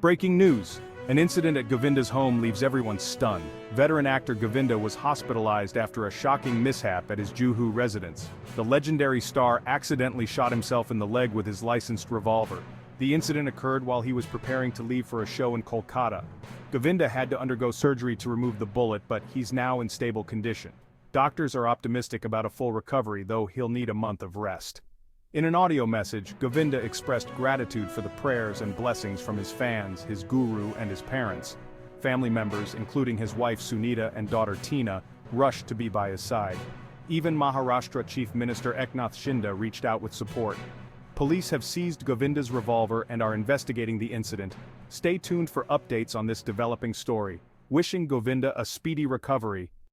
Breaking news! An incident at Govinda's home leaves everyone stunned. Veteran actor Govinda was hospitalized after a shocking mishap at his Juhu residence. The legendary star accidentally shot himself in the leg with his licensed revolver. The incident occurred while he was preparing to leave for a show in Kolkata. Govinda had to undergo surgery to remove the bullet, but he's now in stable condition. Doctors are optimistic about a full recovery, though he'll need a month of rest. In an audio message, Govinda expressed gratitude for the prayers and blessings from his fans, his guru, and his parents. Family members, including his wife Sunita and daughter Tina, rushed to be by his side. Even Maharashtra Chief Minister Eknath Shinde reached out with support. Police have seized Govinda's revolver and are investigating the incident. Stay tuned for updates on this developing story. Wishing Govinda a speedy recovery.